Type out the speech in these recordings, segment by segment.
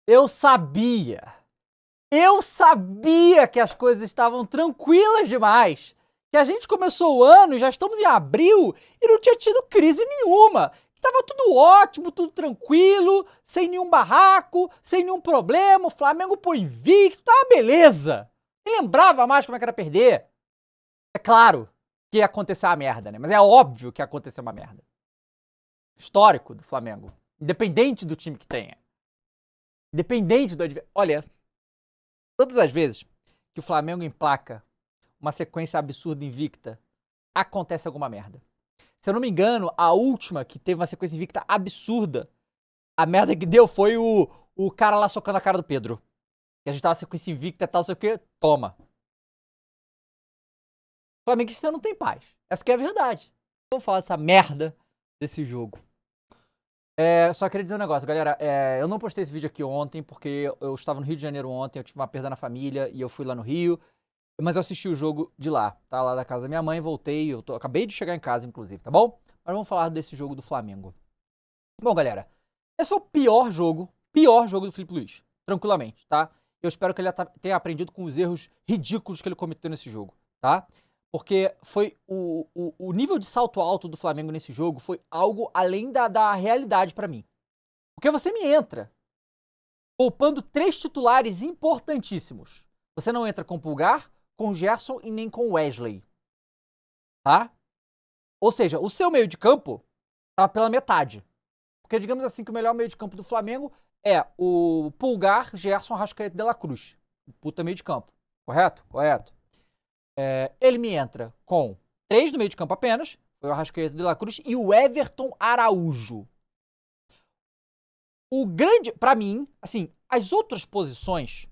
Eu sabia. Eu sabia que as coisas estavam tranquilas demais. Que a gente começou o ano e já estamos em abril e não tinha tido crise nenhuma. Estava tudo ótimo, tudo tranquilo, sem nenhum barraco, sem nenhum problema. O Flamengo pô invicto, tá beleza. Nem lembrava mais como é que era perder. É claro que ia acontecer uma merda, né? Mas é óbvio que ia acontecer uma merda. Histórico do Flamengo. Independente do time que tenha. Independente do adversário. Olha, todas as vezes que o Flamengo emplaca uma sequência absurda invicta, acontece alguma merda. Se eu não me engano, a última que teve uma sequência invicta absurda, a merda que deu foi o cara lá socando a cara do Pedro. Que a gente tava sequência invicta e tal, sei o que, toma. O flamenguista não tem paz. Essa que é a verdade. Vamos falar dessa merda desse jogo. Só queria dizer um negócio, galera. Eu não postei esse vídeo aqui ontem, porque eu estava no Rio de Janeiro ontem, eu tive uma perda na família e eu fui lá no Rio. Mas eu assisti o jogo de lá, tá? Lá da casa da minha mãe, voltei, acabei de chegar em casa, inclusive, tá bom? Mas vamos falar desse jogo do Flamengo. Bom, galera, esse foi o pior jogo do Filipe Luís, tranquilamente, tá? Eu espero que ele tenha aprendido com os erros ridículos que ele cometeu nesse jogo, tá? Porque foi o nível de salto alto do Flamengo nesse jogo foi algo além da realidade pra mim. Porque você me entra poupando 3 titulares importantíssimos. Você não entra com o Pulgar, com o Gerson e nem com o Wesley, tá? Ou seja, o seu meio de campo tá pela metade. Porque digamos assim que o melhor meio de campo do Flamengo é o Pulgar, Gerson, Arrascaeta e De La Cruz. Puta meio de campo, correto? Correto. Ele me entra com 3 no meio de campo apenas, foi o Arrascaeta e De La Cruz e o Everton Araújo. O grande, pra mim, assim, as outras posições,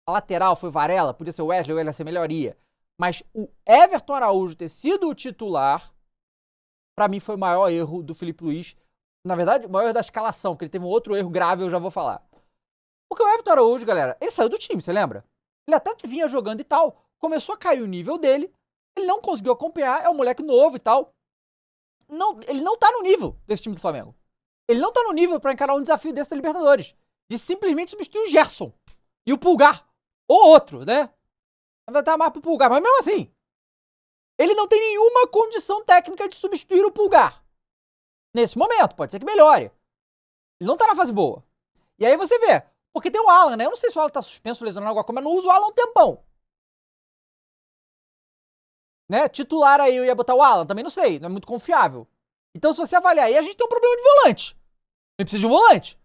a lateral foi Varela, podia ser o Wesley ia ser melhoria. Mas o Everton Araújo ter sido o titular, pra mim foi o maior erro do Filipe Luís. Na verdade, o maior erro da escalação, porque ele teve um outro erro grave, eu já vou falar. Porque o Everton Araújo, galera, ele saiu do time, você lembra? Ele até vinha jogando e tal, começou a cair o nível dele, ele não conseguiu acompanhar, é um moleque novo e tal. Não, ele não tá no nível desse time do Flamengo. Ele não tá no nível pra encarar um desafio desse da Libertadores. De simplesmente substituir o Gerson e o Pulgar. Ou outro, né? Vai estar mais pro Pulgar, mas mesmo assim, ele não tem nenhuma condição técnica de substituir o Pulgar. Nesse momento, pode ser que melhore. Ele não tá na fase boa. E aí você vê, porque tem o Alan, né? Eu não sei se o Alan tá suspenso, lesionado, alguma coisa, mas não uso o Alan há um tempão. Né? Titular aí, eu ia botar o Alan, também não sei, não é muito confiável. Então se você avaliar aí, a gente tem um problema de volante. A gente precisa de um volante.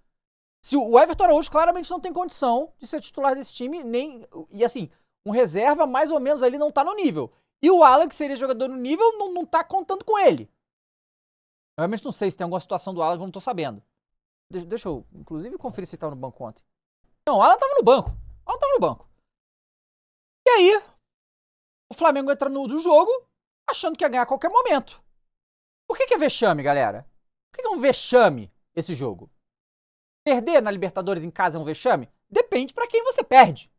Se o Everton Araújo claramente não tem condição de ser titular desse time, nem. E assim, um reserva mais ou menos ali não tá no nível. E o Alan, que seria jogador no nível, não tá contando com ele. Eu realmente não sei se tem alguma situação do Alan que eu não tô sabendo. Deixa eu, inclusive, conferir se ele tava no banco ontem. Não, o Alan tava no banco. O Alan tava no banco. E aí, o Flamengo entra no jogo achando que ia ganhar a qualquer momento. Por que é vexame, galera? Por que é um vexame esse jogo? Perder na Libertadores em casa é um vexame? Depende pra quem você perde.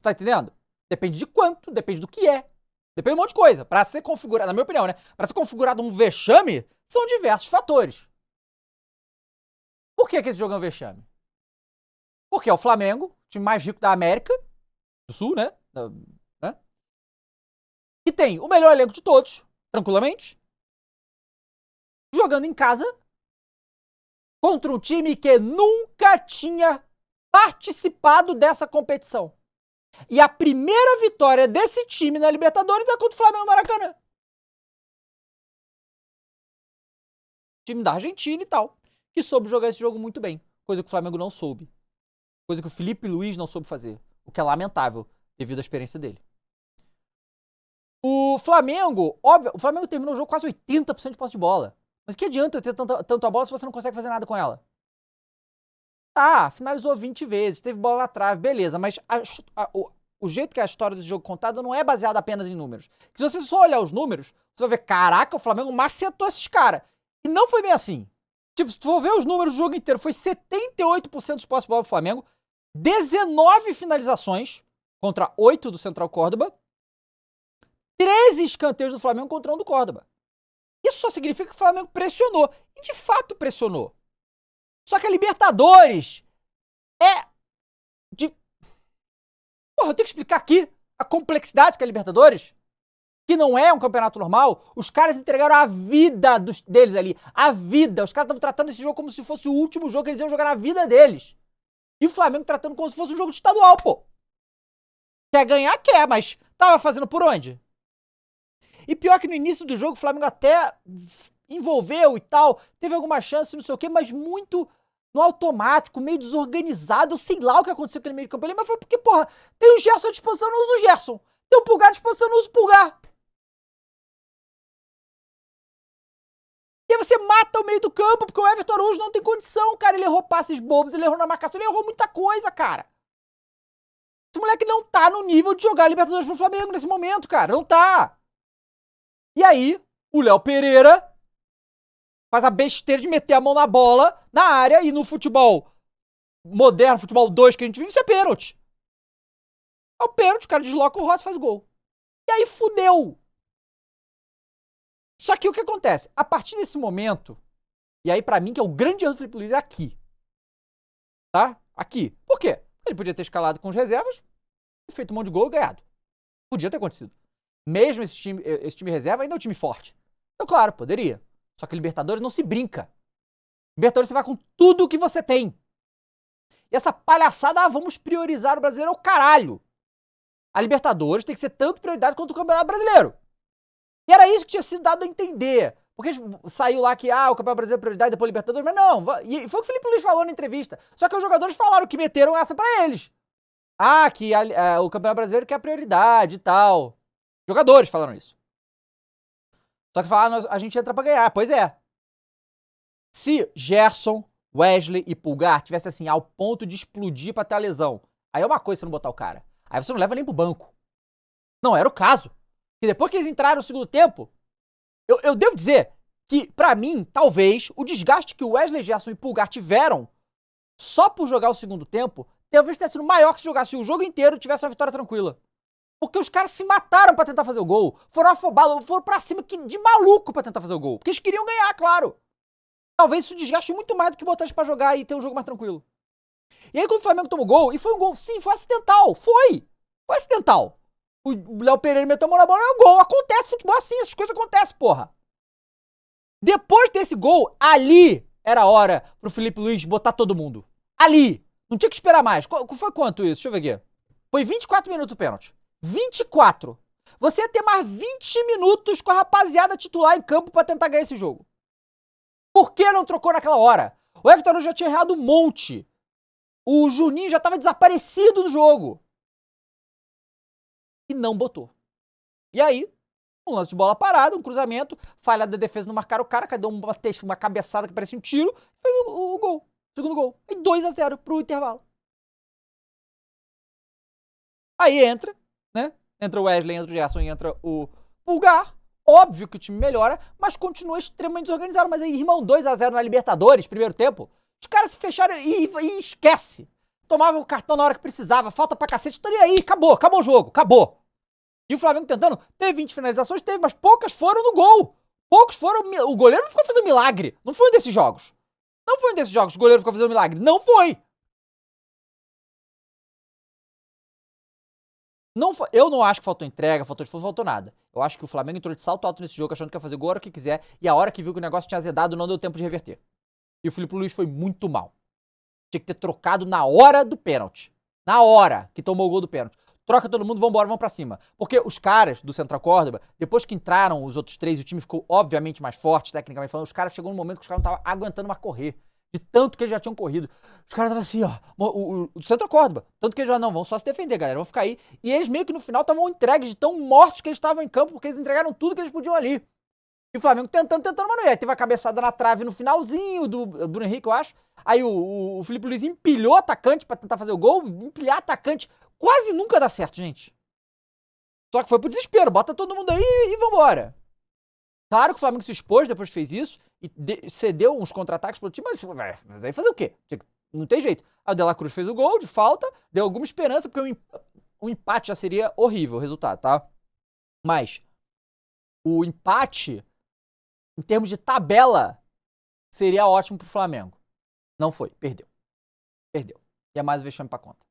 Tá entendendo? Depende de quanto, depende do que é. Depende de um monte de coisa. Pra ser configurado, na minha opinião, né? Pra ser configurado um vexame, são diversos fatores. Por que esse jogo é um vexame? Porque é o Flamengo, o time mais rico da América do Sul, né? Que tem o melhor elenco de todos, tranquilamente. Jogando em casa contra um time que nunca tinha participado dessa competição. E a primeira vitória desse time na Libertadores é contra o Flamengo no Maracanã. Time da Argentina e tal, que soube jogar esse jogo muito bem. Coisa que o Flamengo não soube. Coisa que o Filipe Luís não soube fazer. O que é lamentável, devido à experiência dele. O Flamengo, óbvio, o Flamengo terminou o jogo quase 80% de posse de bola. Mas que adianta ter tanta bola se você não consegue fazer nada com ela? Tá, finalizou 20 vezes, teve bola na trave, beleza, mas o jeito que a história desse jogo contada não é baseada apenas em números. Se você só olhar os números, você vai ver, caraca, o Flamengo macetou esses caras. E não foi bem assim. Tipo, se tu for ver os números do jogo inteiro, foi 78% dos posses de bola do Flamengo, 19 finalizações contra 8 do Central Córdoba, 13 escanteios do Flamengo contra 1 do Córdoba. Isso só significa que o Flamengo pressionou. E de fato pressionou. Só que a Libertadores é de... Porra, eu tenho que explicar aqui a complexidade que é a Libertadores, que não é um campeonato normal. Os caras entregaram a vida deles ali. A vida. Os caras estavam tratando esse jogo como se fosse o último jogo que eles iam jogar na vida deles. E o Flamengo tratando como se fosse um jogo de estadual, pô. Quer ganhar? Quer, mas tava fazendo por onde? E pior que no início do jogo o Flamengo até envolveu e tal, teve alguma chance, não sei o quê, mas muito no automático, meio desorganizado. Eu sei lá o que aconteceu com aquele meio de campo ali, mas foi porque, porra, tem o Gerson à disposição, não usa o Gerson. Tem o Pulgar à disposição, não usa o Pulgar. E aí você mata o meio do campo, porque o Everton Araújo não tem condição, cara. Ele errou passes bobos, ele errou na marcação, ele errou muita coisa, cara. Esse moleque não tá no nível de jogar Libertadores pro Flamengo nesse momento, cara. Não tá. E aí, o Léo Pereira faz a besteira de meter a mão na bola, na área, e no futebol moderno, futebol 2 que a gente vive, isso é pênalti. É o pênalti, o cara desloca o Rossi e faz o gol. E aí fudeu. Só que o que acontece? A partir desse momento, e aí pra mim que é o grande erro do Felipe Luiz é aqui. Tá? Aqui. Por quê? Ele podia ter escalado com os reservas, feito um monte de gol e ganhado. Podia ter acontecido. Mesmo esse time reserva ainda é um time forte. Então, claro, poderia. Só que Libertadores não se brinca. Libertadores você vai com tudo o que você tem. E essa palhaçada, vamos priorizar o brasileiro ao caralho. A Libertadores tem que ser tanto prioridade quanto o Campeonato Brasileiro. E era isso que tinha sido dado a entender. Porque saiu lá que, o Campeonato Brasileiro é prioridade, depois Libertadores, mas não. E foi o que o Felipe Luiz falou na entrevista. Só que os jogadores falaram que meteram essa pra eles. Que o Campeonato Brasileiro que é a prioridade e tal. Jogadores falaram isso. Só que falaram, a gente entra pra ganhar. Pois é. Se Gerson, Wesley e Pulgar tivesse assim, ao ponto de explodir pra ter a lesão, aí é uma coisa você não botar o cara. Aí você não leva nem pro banco. Não era o caso. E depois que eles entraram no segundo tempo, eu devo dizer que, pra mim, talvez, o desgaste que o Wesley, Gerson e Pulgar tiveram só por jogar o segundo tempo, talvez tenha sido maior que se jogasse o jogo inteiro e tivesse uma vitória tranquila. Porque os caras se mataram pra tentar fazer o gol. Foram afobados, foram pra cima de maluco pra tentar fazer o gol. Porque eles queriam ganhar, claro. Talvez isso desgaste muito mais do que botar eles pra jogar e ter um jogo mais tranquilo. E aí quando o Flamengo tomou gol, e foi um gol, sim, foi acidental. Foi acidental. O Léo Pereira meteu a mão na bola e é um gol. Acontece, futebol assim, essas coisas acontecem, porra. Depois desse gol, ali era a hora pro Felipe Luiz botar todo mundo. Ali. Não tinha que esperar mais. Foi quanto isso? Deixa eu ver aqui. Foi 24 minutos o pênalti. 24. Você ia ter mais 20 minutos com a rapaziada titular em campo pra tentar ganhar esse jogo. Por que não trocou naquela hora? O Everton já tinha errado um monte. O Juninho já tava desaparecido do jogo. E não botou. E aí, um lance de bola parada, um cruzamento, falha da defesa não marcar o cara, cadê uma cabeçada que parecia um tiro, fez o gol, segundo gol. E 2-0 pro intervalo. Aí entra, né? Entra o Wesley, entra o Gerson e entra o Pulgar. Óbvio que o time melhora, mas continua extremamente desorganizado. Mas aí, irmão, 2-0 na Libertadores, primeiro tempo, os caras se fecharam e esquece. Tomava o cartão na hora que precisava, falta pra cacete, estaria aí, acabou o jogo, acabou. E o Flamengo tentando, teve 20 finalizações, teve, mas poucas foram no gol. Poucos foram, o goleiro não ficou fazendo milagre. Não foi um desses jogos. Não foi um desses jogos que o goleiro ficou fazendo milagre. Não foi. Eu não acho que faltou entrega, faltou nada. Eu acho que o Flamengo entrou de salto alto nesse jogo, achando que ia fazer gol a hora que quiser, e a hora que viu que o negócio tinha azedado, não deu tempo de reverter. E o Felipe Luiz foi muito mal. Tinha que ter trocado na hora do pênalti. Na hora que tomou o gol do pênalti. Troca todo mundo, vambora, vamos pra cima. Porque os caras do Central Córdoba, depois que entraram os outros três, o time ficou obviamente mais forte, tecnicamente falando, os caras chegou num momento que os caras não estavam aguentando mais correr. De tanto que eles já tinham corrido. Os caras estavam assim, o Central Córdoba. Tanto que eles já não vão só se defender, galera. Vão ficar aí. E eles meio que no final estavam entregues de tão mortos que eles estavam em campo, porque eles entregaram tudo que eles podiam ali. E o Flamengo tentando, mas não ia. Teve a cabeçada na trave no finalzinho do Bruno Henrique, eu acho. Aí o Felipe Luiz empilhou o atacante pra tentar fazer o gol. Empilhar atacante quase nunca dá certo, gente. Só que foi pro desespero. Bota todo mundo aí e vambora. Claro que o Flamengo se expôs, depois fez isso. E cedeu uns contra-ataques pro time. Mas aí fazer o quê? Não tem jeito. Aí o De La Cruz fez o gol de falta. Deu alguma esperança, porque o empate já seria horrível o resultado, tá? Mas o empate, em termos de tabela, seria ótimo pro Flamengo. Não foi. Perdeu. E é mais vexame pra conta.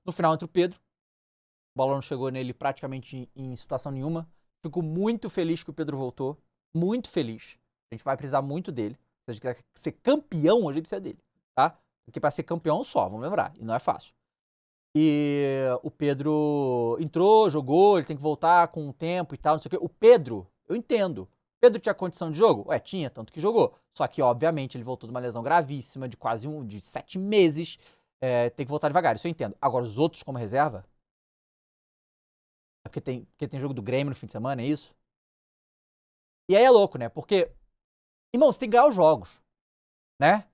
No final entra o Pedro. A bola não chegou nele praticamente em situação nenhuma. Fico muito feliz que o Pedro voltou. Muito feliz. A gente vai precisar muito dele. Se a gente quer ser campeão, a gente precisa dele, tá? Porque pra ser campeão só, vamos lembrar. E não é fácil. E o Pedro entrou, jogou, ele tem que voltar com o tempo e tal, não sei o quê. O Pedro, eu entendo. O Pedro tinha condição de jogo? Ué, tinha, tanto que jogou. Só que, obviamente, ele voltou de uma lesão gravíssima, de quase de 7 meses. Tem que voltar devagar, isso eu entendo. Agora, os outros como reserva? É porque tem jogo do Grêmio no fim de semana, é isso? E aí é louco, né? Porque, irmão, você tem que ganhar os jogos, né?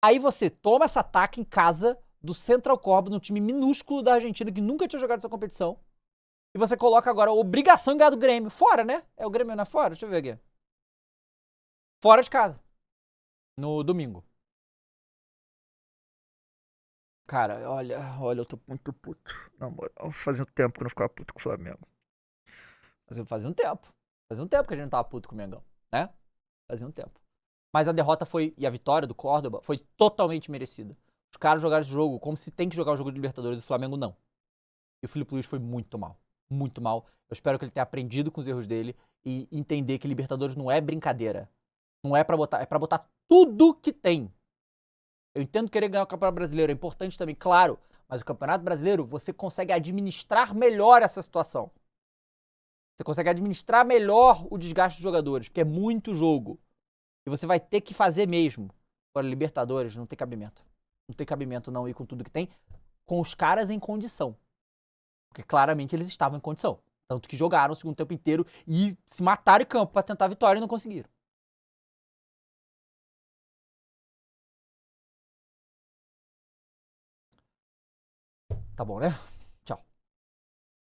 Aí você toma esse ataque em casa do Central Córdoba, no time minúsculo da Argentina, que nunca tinha jogado essa competição. E você coloca agora a obrigação em ganhar do Grêmio. Fora, né? É o Grêmio, não é fora? Deixa eu ver aqui. Fora de casa. No domingo. Cara, olha, eu tô muito puto. Na moral, fazia um tempo que eu não ficava puto com o Flamengo. Fazia um tempo. Fazia um tempo que a gente não tava puto com o Mengão, né? Fazia um tempo. Mas a derrota foi, e a vitória do Córdoba foi totalmente merecida. Os caras jogaram esse jogo como se tem que jogar o jogo de Libertadores, e o Flamengo não. E o Filipe Luís foi muito mal. Muito mal. Eu espero que ele tenha aprendido com os erros dele e entender que Libertadores não é brincadeira. Não é pra botar, é pra botar tudo que tem. Eu entendo querer ganhar o Campeonato Brasileiro, é importante também, claro. Mas o Campeonato Brasileiro, você consegue administrar melhor essa situação. Você consegue administrar melhor o desgaste dos jogadores, porque é muito jogo. E você vai ter que fazer mesmo. Agora, Libertadores não tem cabimento. Não tem cabimento não ir com tudo que tem, com os caras em condição. Porque claramente eles estavam em condição. Tanto que jogaram o segundo tempo inteiro e se mataram em campo pra tentar a vitória e não conseguiram. Tá bom, né?